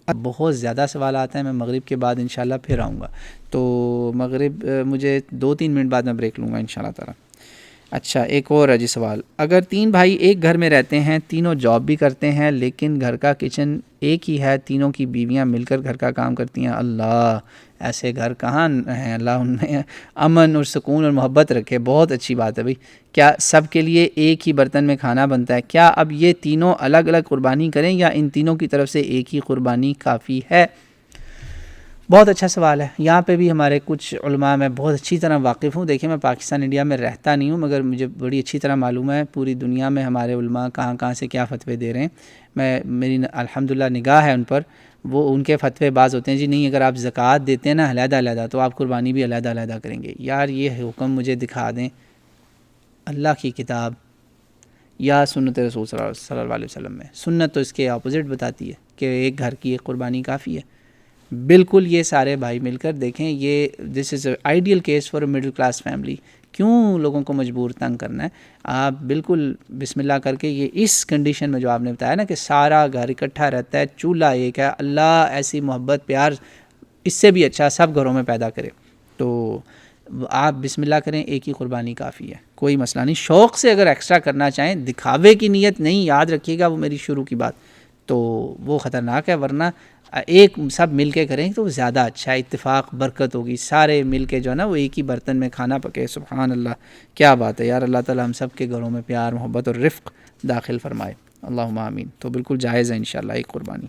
بہت زیادہ سوال آتے ہیں، میں مغرب کے بعد انشاءاللہ پھر آؤں گا، تو مغرب مجھے 2-3 منٹ بعد میں بریک لوں گا انشاءاللہ تعالی۔ اچھا ایک اور ہے جی سوال، اگر 3 بھائی ایک گھر میں رہتے ہیں، تینوں جاب بھی کرتے ہیں، لیکن گھر کا کچن ایک ہی ہے، تینوں کی بیویاں مل کر گھر کا کام کرتی ہیں، اللہ ایسے گھر کہاں ہیں، اللہ ان میں امن اور سکون اور محبت رکھے، بہت اچھی بات ہے بھائی۔ کیا سب کے لیے ایک ہی برتن میں کھانا بنتا ہے؟ کیا اب یہ تینوں الگ الگ قربانی کریں یا ان تینوں کی طرف سے ایک ہی قربانی کافی ہے؟ بہت اچھا سوال ہے۔ یہاں پہ بھی ہمارے کچھ علماء میں بہت اچھی طرح واقف ہوں، دیکھیں میں پاکستان انڈیا میں رہتا نہیں ہوں، مگر مجھے بڑی اچھی طرح معلوم ہے پوری دنیا میں ہمارے علماء کہاں کہاں سے کیا فتوے دے رہے ہیں۔ میری الحمدللہ نگاہ ہے ان پر، وہ ان کے فتوے بعض ہوتے ہیں جی نہیں اگر آپ زکوٰۃ دیتے ہیں نا علیحدہ علیحدہ تو آپ قربانی بھی علیحدہ علیحدہ کریں گے۔ یار یہ حکم مجھے دکھا دیں اللہ کی کتاب یا سنت رسول صلی اللہ علیہ وسلم میں۔ سنت تو اس کے اپوزٹ بتاتی ہے کہ ایک گھر کی ایک قربانی کافی ہے۔ بالکل یہ سارے بھائی مل کر دیکھیں، یہ this is a ideal case for a middle class family, کیوں لوگوں کو مجبور تنگ کرنا ہے؟ آپ بالکل بسم اللہ کر کے یہ اس کنڈیشن میں جو آپ نے بتایا نا کہ سارا گھر اکٹھا رہتا ہے، چولہا ایک ہے، اللہ ایسی محبت پیار اس سے بھی اچھا سب گھروں میں پیدا کرے، تو آپ بسم اللہ کریں، ایک ہی قربانی کافی ہے، کوئی مسئلہ نہیں۔ شوق سے اگر ایکسٹرا کرنا چاہیں، دکھاوے کی نیت نہیں، یاد رکھیے گا وہ میری شروع کی بات، تو وہ خطرناک ہے، ورنہ ایک سب مل کے کریں تو زیادہ اچھا ہے، اتفاق برکت ہوگی، سارے مل کے جو ہے نا وہ ایک ہی برتن میں کھانا پکے، سبحان اللہ کیا بات ہے یار، اللہ تعالی ہم سب کے گھروں میں پیار محبت اور رفق داخل فرمائے، اللہم آمین۔ تو بالکل جائز ہے انشاءاللہ ایک قربانی۔